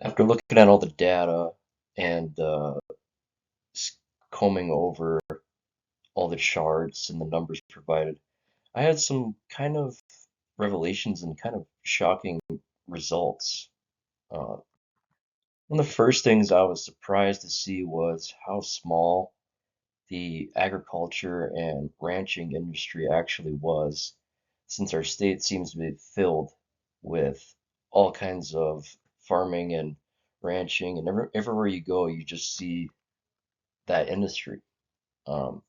After looking at all the data and s- combing over all the charts and the numbers provided, I had some kind of revelations and kind of shocking results. Uh, One of the first things I was surprised to see was how small the agriculture and ranching industry actually was, since our state seems to be filled with all kinds of farming and ranching, and everywhere you go, you just see that industry. Um,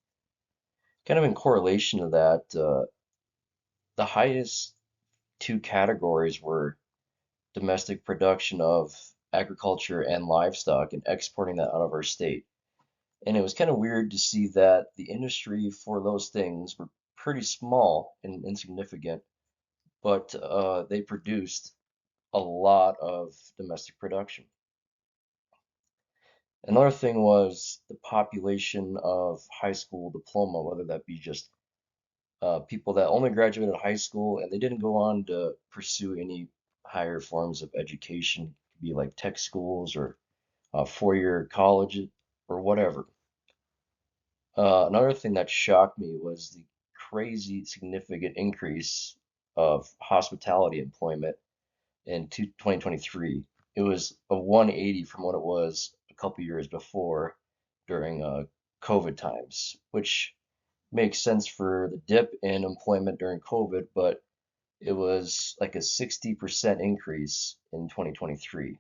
Kind of in correlation to that, the highest two categories were domestic production of agriculture and livestock and exporting that out of our state. And it was kind of weird to see that the industry for those things were pretty small and insignificant, but they produced a lot of domestic production. Another thing was the population of high school diploma, whether that be just people that only graduated high school and they didn't go on to pursue any higher forms of education, it could be like tech schools or four-year college or whatever. Another thing that shocked me was the crazy significant increase of hospitality employment in 2023. It was a 180 from what it was a couple years before during COVID times, which makes sense for the dip in employment during COVID, but it was like a 60% increase in 2023.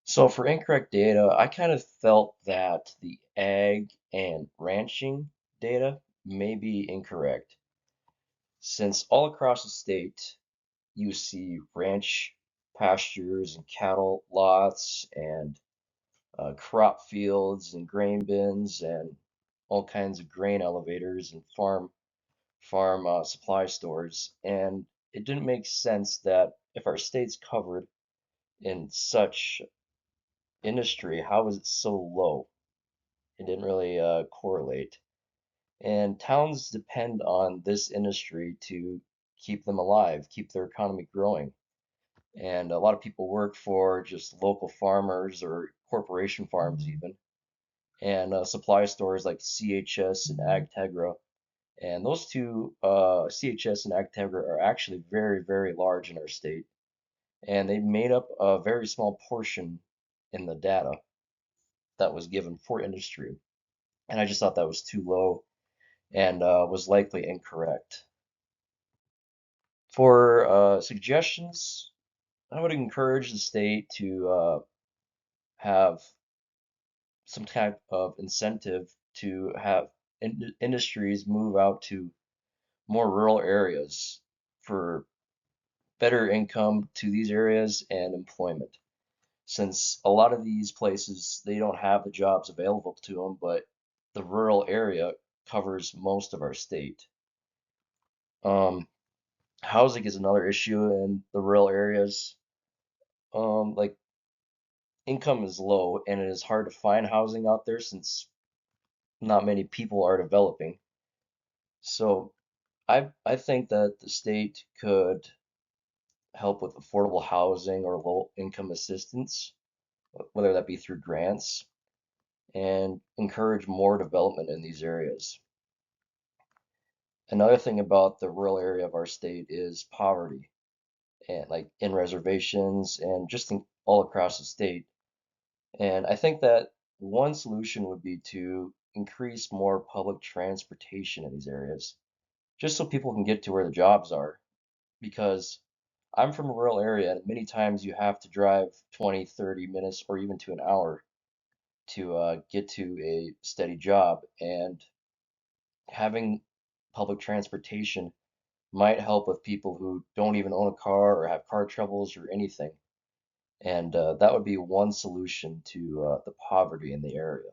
So for incorrect data, I kind of felt that the ag and ranching data may be incorrect, since all across the state you see ranch pastures and cattle lots and crop fields and grain bins and all kinds of grain elevators and farm supply stores. And it didn't make sense that if our state's covered in such industry, how is it so low? It didn't really correlate. And towns depend on this industry to keep them alive, keep their economy growing. And a lot of people work for just local farmers or corporation farms even, and supply stores like CHS and AgTegra. And those two, CHS and AgTegra, are actually very, very large in our state, and they made up a very small portion in the data that was given for industry. And I just thought that was too low and was likely incorrect. For suggestions, I would encourage the state to have some type of incentive to have industries move out to more rural areas for better income to these areas and employment. Since a lot of these places, they don't have the jobs available to them, but the rural area covers most of our state. Um, Housing is another issue in the rural areas. Like income is low and it is hard to find housing out there since not many people are developing. So I think that the state could help with affordable housing or low income assistance, whether that be through grants, and encourage more development in these areas. Another thing about the rural area of our state is poverty, and like in reservations and just all across the state. And I think that one solution would be to increase more public transportation in these areas, just so people can get to where the jobs are. Because I'm from a rural area, and many times you have to drive 20, 30 minutes or even to an hour to get to a steady job. And having public transportation might help with people who don't even own a car or have car troubles or anything. And that would be one solution to the poverty in the area.